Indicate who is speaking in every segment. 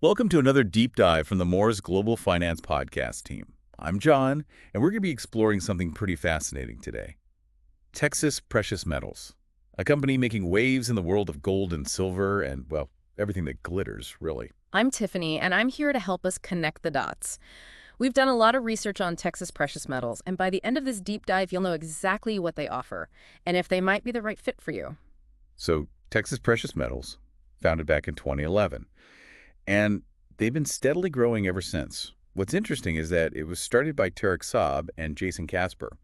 Speaker 1: Welcome to another deep dive from the Morss Global Finance Podcast team. I'm John, and we're going to be exploring something pretty fascinating today. Texas Precious Metals, a company making waves in the world of gold and silver and, well, everything that glitters, really.
Speaker 2: I'm Tiffany, and I'm here to help us connect the dots. We've done a lot of research on Texas precious metals, and by the end of this deep dive, you'll know exactly what they offer and if they might be the right fit for you.
Speaker 1: So, Texas Precious Metals, founded back in 2011, and they've been steadily growing ever since. What's interesting is that it was started by Tarek Saab and Jason Casper,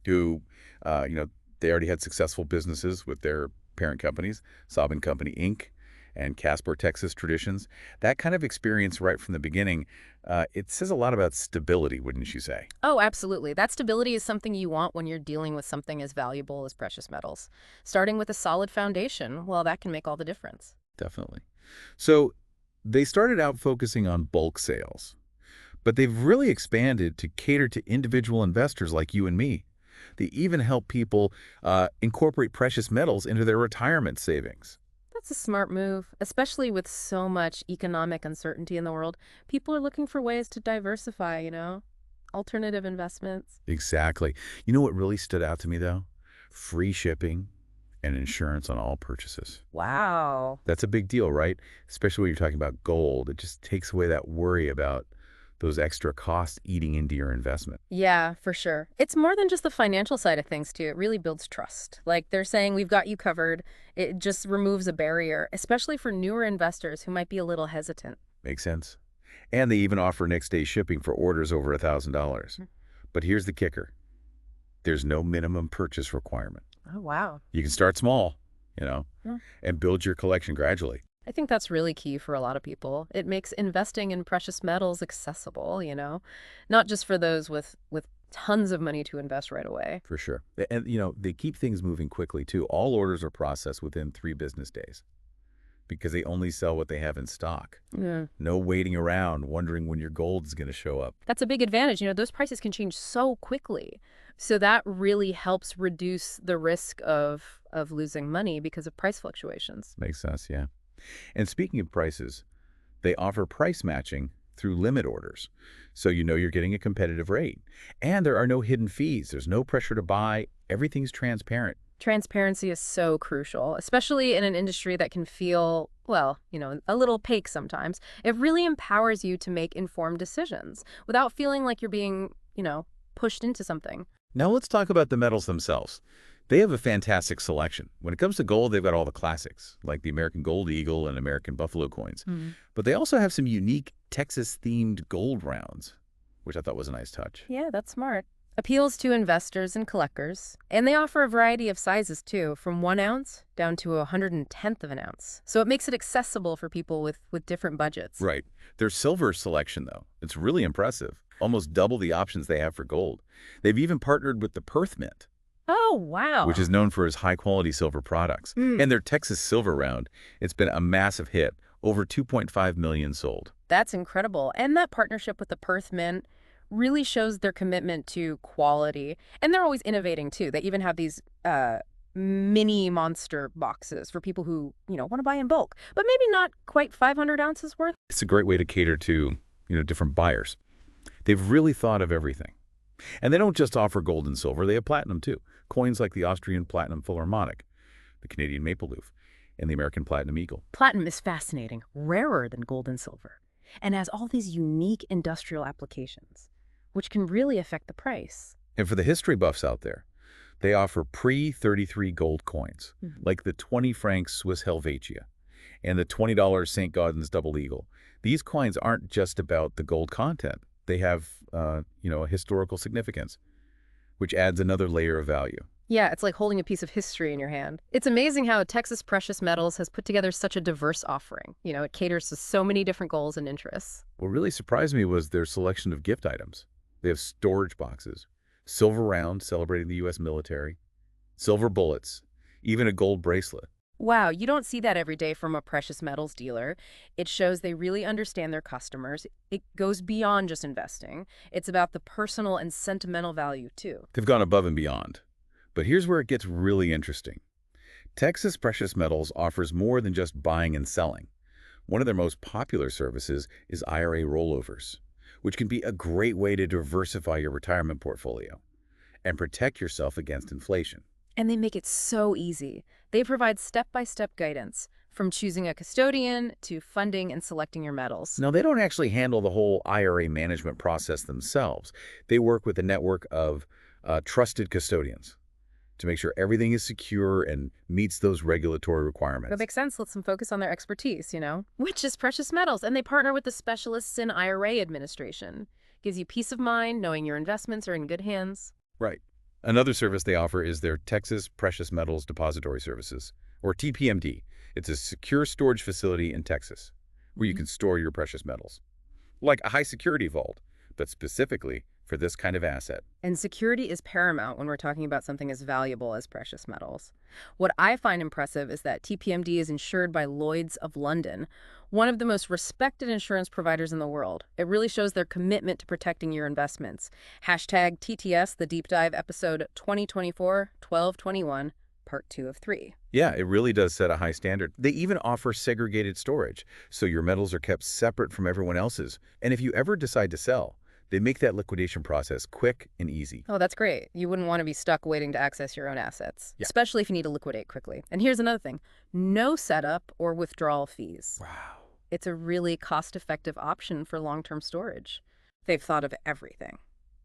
Speaker 1: who, they already had successful businesses with their parent companies, Saab and Company Inc. and Casper Texas Traditions. That kind of experience right from the beginning, it says a lot about stability, wouldn't you say?
Speaker 2: Oh, absolutely. That stability is something you want when you're dealing with something as valuable as precious metals. Starting with a solid foundation, well, that can make all the difference.
Speaker 1: Definitely. So they started out focusing on bulk sales, but they've really expanded to cater to individual investors like you and me. They even help people incorporate precious metals into their retirement savings.
Speaker 2: That's a smart move, especially with so much economic uncertainty in the world. People are looking for ways to diversify, alternative investments.
Speaker 1: Exactly. You know what really stood out to me, though? Free shipping and insurance on all purchases.
Speaker 2: Wow.
Speaker 1: That's a big deal, right? Especially when you're talking about gold. It just takes away that worry about those extra costs eating into your investment.
Speaker 2: Yeah, for sure. It's more than just the financial side of things, too. It really builds trust. Like they're saying, we've got you covered. It just removes a barrier, especially for newer investors who might be a little hesitant.
Speaker 1: Makes sense. And they even offer next-day shipping for orders over $1,000. But here's the kicker. There's no minimum purchase requirement.
Speaker 2: Oh, wow.
Speaker 1: You can start small,
Speaker 2: Hmm.
Speaker 1: and build your collection gradually.
Speaker 2: I think that's really key for a lot of people. It makes investing in precious metals accessible, not just for those with tons of money to invest right away.
Speaker 1: For sure. And, they keep things moving quickly, too. All orders are processed within 3 business days because they only sell what they have in stock.
Speaker 2: Yeah.
Speaker 1: No waiting around, wondering when your gold is going to show up.
Speaker 2: That's a big advantage. Those prices can change so quickly. So that really helps reduce the risk of losing money because of price fluctuations.
Speaker 1: Makes sense, yeah. And speaking of prices, they offer price matching through limit orders. So you're getting a competitive rate. And there are no hidden fees. There's no pressure to buy. Everything's transparent.
Speaker 2: Transparency is so crucial, especially in an industry that can feel, well, a little opaque sometimes. It really empowers you to make informed decisions without feeling like you're being, pushed into something.
Speaker 1: Now let's talk about the metals themselves. They have a fantastic selection. When it comes to gold, they've got all the classics, like the American Gold Eagle and American Buffalo coins. But they also have some unique Texas-themed gold rounds, which I thought was a nice touch.
Speaker 2: Yeah, that's smart. Appeals to investors and collectors. And they offer a variety of sizes, too, from 1 ounce down to 1/110th of an ounce. So it makes it accessible for people with different budgets.
Speaker 1: Right. Their silver selection, though, it's really impressive. Almost double the options they have for gold. They've even partnered with the Perth Mint,
Speaker 2: Oh, wow.
Speaker 1: which is known for its high-quality silver products. And their Texas Silver Round, it's been a massive hit, over 2.5 million sold.
Speaker 2: That's incredible. And that partnership with the Perth Mint really shows their commitment to quality. And they're always innovating, too. They even have these mini monster boxes for people who, want to buy in bulk, but maybe not quite 500 ounces worth.
Speaker 1: It's a great way to cater to, different buyers. They've really thought of everything. And they don't just offer gold and silver, they have platinum too. Coins like the Austrian Platinum Philharmonic, the Canadian Maple Leaf, and the American Platinum Eagle.
Speaker 2: Platinum is fascinating, rarer than gold and silver, and has all these unique industrial applications, which can really affect the price.
Speaker 1: And for the history buffs out there, they offer pre-33 gold coins, like the 20 franc Swiss Helvetia and the $20 St. Gaudens Double Eagle. These coins aren't just about the gold content. They have, a historical significance, which adds another layer of value.
Speaker 2: Yeah, it's like holding a piece of history in your hand. It's amazing how Texas Precious Metals has put together such a diverse offering. It caters to so many different goals and interests.
Speaker 1: What really surprised me was their selection of gift items. They have storage boxes, silver rounds celebrating the U.S. military, silver bullets, even a gold bracelet.
Speaker 2: Wow, you don't see that every day from a precious metals dealer. It shows they really understand their customers. It goes beyond just investing. It's about the personal and sentimental value, too.
Speaker 1: They've gone above and beyond. But here's where it gets really interesting. Texas Precious Metals offers more than just buying and selling. One of their most popular services is IRA rollovers, which can be a great way to diversify your retirement portfolio and protect yourself against inflation.
Speaker 2: And they make it so easy. They provide step-by-step guidance, from choosing a custodian to funding and selecting your metals.
Speaker 1: Now, they don't actually handle the whole IRA management process themselves. They work with a network of trusted custodians to make sure everything is secure and meets those regulatory requirements.
Speaker 2: That makes sense. Lets them focus on their expertise, which is precious metals. And they partner with the specialists in IRA administration. Gives you peace of mind knowing your investments are in good hands.
Speaker 1: Right. Another service they offer is their Texas Precious Metals Depository Services, or TPMD. It's a secure storage facility in Texas where you can store your precious metals, like a high-security vault, but specifically for this kind of asset.
Speaker 2: And security is paramount when we're talking about something as valuable as precious metals. What I find impressive is that TPMD is insured by Lloyd's of London, one of the most respected insurance providers in the world. It really shows their commitment to protecting your investments. Hashtag TTS, the deep dive episode 2024-1221, part 2 of 3.
Speaker 1: Yeah, it really does set a high standard. They even offer segregated storage, so your metals are kept separate from everyone else's. And if you ever decide to sell, they make that liquidation process quick and easy.
Speaker 2: Oh, that's great. You wouldn't want to be stuck waiting to access your own assets,
Speaker 1: Yeah.
Speaker 2: especially if you need to liquidate quickly. And here's another thing. No setup or withdrawal fees.
Speaker 1: Wow.
Speaker 2: It's a really cost-effective option for long-term storage. They've thought of everything.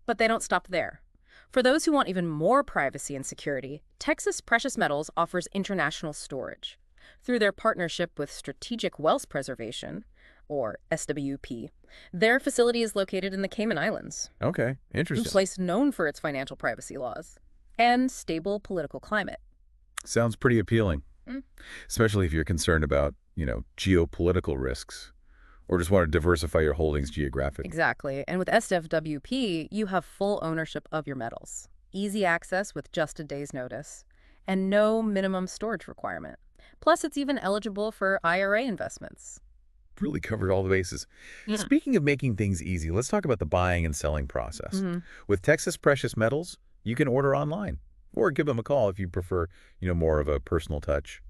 Speaker 2: But they don't stop there. For those who want even more privacy and security, Texas Precious Metals offers international storage. Through their partnership with Strategic Wealth Preservation, or SWP, their facility is located in the Cayman Islands,
Speaker 1: Okay,
Speaker 2: a
Speaker 1: interesting.
Speaker 2: place known for its financial privacy laws and stable political climate.
Speaker 1: Sounds pretty appealing,
Speaker 2: Mm.
Speaker 1: especially if you're concerned about, geopolitical risks or just want to diversify your holdings geographically.
Speaker 2: Exactly. And with SWP, you have full ownership of your metals, easy access with just a day's notice, and no minimum storage requirement. Plus, it's even eligible for IRA investments.
Speaker 1: Really covered all the bases.
Speaker 2: Yeah.
Speaker 1: Speaking of making things easy, let's talk about the buying and selling process. With Texas Precious Metals, you can order online or give them a call if you prefer, more of a personal touch.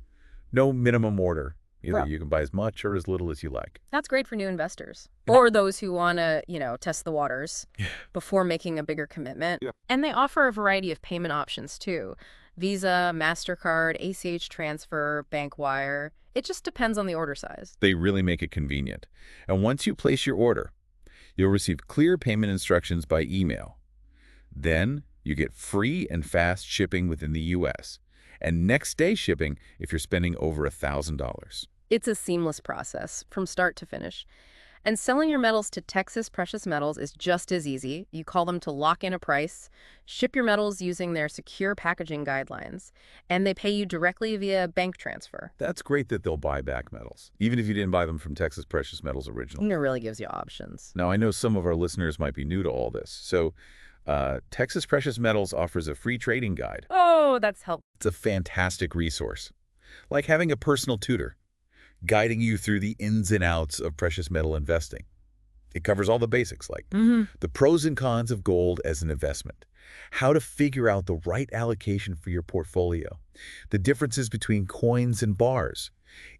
Speaker 1: No minimum order. Either
Speaker 2: Well-
Speaker 1: you can buy as much or as little as you like.
Speaker 2: That's great for new investors or those who want to, test the waters before making a bigger commitment.
Speaker 1: Yeah.
Speaker 2: And they offer a variety of payment options too. Visa, MasterCard, ACH transfer, bank wire. It just depends on the order size.
Speaker 1: They really make it convenient. And once you place your order, you'll receive clear payment instructions by email. Then you get free and fast shipping within the U.S. and next day shipping if you're spending over $1,000.
Speaker 2: It's a seamless process from start to finish. And selling your metals to Texas Precious Metals is just as easy. You call them to lock in a price, ship your metals using their secure packaging guidelines, and they pay you directly via bank transfer.
Speaker 1: That's great that they'll buy back metals, even if you didn't buy them from Texas Precious Metals originally.
Speaker 2: It really gives you options.
Speaker 1: Now, I know some of our listeners might be new to all this. So Texas Precious Metals offers a free trading guide.
Speaker 2: Oh, that's helpful.
Speaker 1: It's a fantastic resource, like having a personal tutor guiding you through the ins and outs of precious metal investing. It covers all the basics, like the pros and cons of gold as an investment, how to figure out the right allocation for your portfolio, the differences between coins and bars,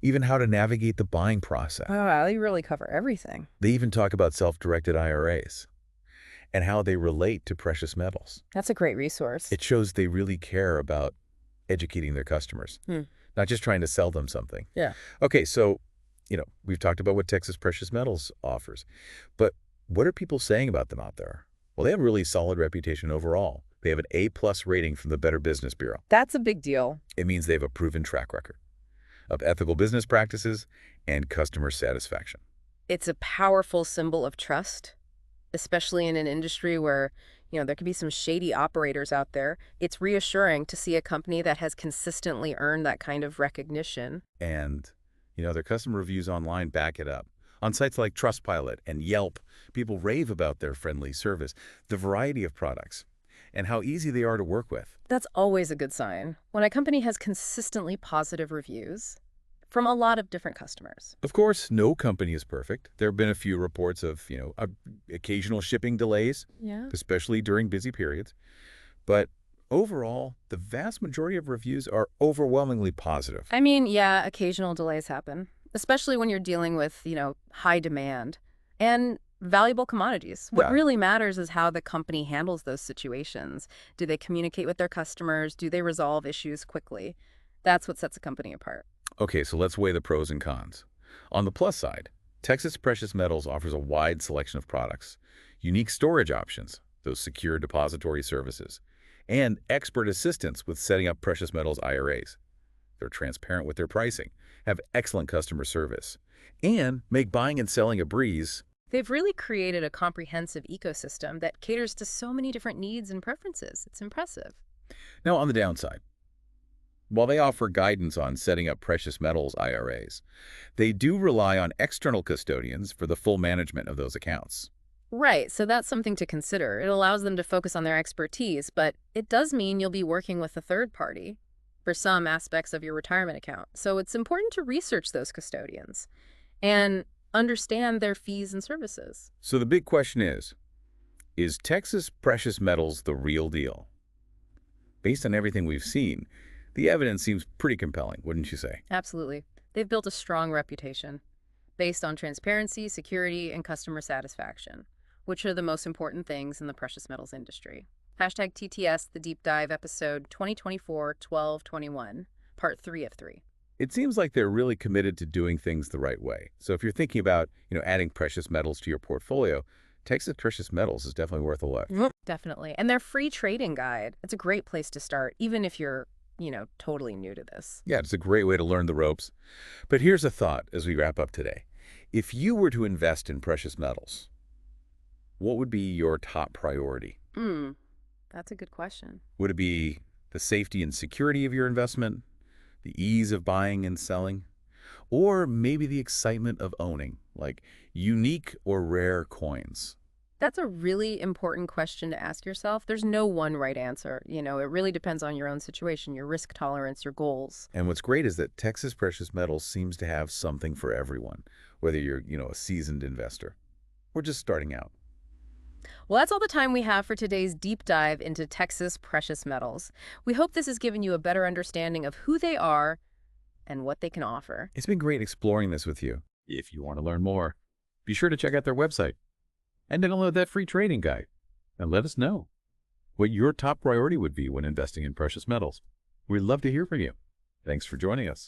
Speaker 1: even how to navigate the buying process.
Speaker 2: Oh, wow, you really cover everything.
Speaker 1: They even talk about self-directed IRAs and how they relate to precious metals.
Speaker 2: That's a great resource.
Speaker 1: It shows they really care about educating their customers, not just trying to sell them something.
Speaker 2: Yeah.
Speaker 1: Okay, so, we've talked about what Texas Precious Metals offers, but what are people saying about them out there? Well, they have a really solid reputation overall. They have an A+ rating from the Better Business Bureau.
Speaker 2: That's a big deal.
Speaker 1: It means they have a proven track record of ethical business practices and customer satisfaction.
Speaker 2: It's a powerful symbol of trust, especially in an industry where there could be some shady operators out there. It's reassuring to see a company that has consistently earned that kind of recognition.
Speaker 1: And, their customer reviews online back it up. On sites like Trustpilot and Yelp, people rave about their friendly service, the variety of products, and how easy they are to work with.
Speaker 2: That's always a good sign. When a company has consistently positive reviews from a lot of different customers.
Speaker 1: Of course, no company is perfect. There have been a few reports of, occasional shipping delays,
Speaker 2: Yeah.
Speaker 1: especially during busy periods. But overall, the vast majority of reviews are overwhelmingly positive.
Speaker 2: I mean, yeah, occasional delays happen. especially when you're dealing with, high demand and valuable commodities. What
Speaker 1: Yeah.
Speaker 2: really matters is how the company handles those situations. Do they communicate with their customers? Do they resolve issues quickly? That's what sets a company apart.
Speaker 1: Okay, so let's weigh the pros and cons. On the plus side, Texas Precious Metals offers a wide selection of products, unique storage options, those secure depository services, and expert assistance with setting up precious metals IRAs. They're transparent with their pricing, have excellent customer service, and make buying and selling a breeze.
Speaker 2: They've really created a comprehensive ecosystem that caters to so many different needs and preferences. It's impressive.
Speaker 1: Now, on the downside, while they offer guidance on setting up precious metals IRAs, they do rely on external custodians for the full management of those accounts.
Speaker 2: Right, so that's something to consider. It allows them to focus on their expertise, but it does mean you'll be working with a third party for some aspects of your retirement account. So it's important to research those custodians and understand their fees and services.
Speaker 1: So the big question is Texas Precious Metals the real deal? Based on everything we've seen, the evidence seems pretty compelling, wouldn't you say?
Speaker 2: Absolutely. They've built a strong reputation based on transparency, security, and customer satisfaction, which are the most important things in the precious metals industry. Hashtag TTS, the Deep Dive, episode 2024-12-21, part 3 of 3.
Speaker 1: It seems like they're really committed to doing things the right way. So if you're thinking about, adding precious metals to your portfolio, Texas Precious Metals is definitely worth a look.
Speaker 2: Definitely. And their free trading guide, it's a great place to start, even if you're, totally new to this.
Speaker 1: Yeah, it's a great way to learn the ropes. But here's a thought as we wrap up today. If you were to invest in precious metals, what would be your top priority?
Speaker 2: That's a good question.
Speaker 1: Would it be the safety and security of your investment, the ease of buying and selling, or maybe the excitement of owning, like unique or rare coins?
Speaker 2: That's a really important question to ask yourself. There's no one right answer. It really depends on your own situation, your risk tolerance, your goals.
Speaker 1: And what's great is that Texas Precious Metals seems to have something for everyone, whether you're, a seasoned investor or just starting out.
Speaker 2: Well, that's all the time we have for today's deep dive into Texas precious metals. We hope this has given you a better understanding of who they are and what they can offer.
Speaker 1: It's been great exploring this with you. If you want to learn more, be sure to check out their website and download that free trading guide and let us know what your top priority would be when investing in precious metals. We'd love to hear from you. Thanks for joining us.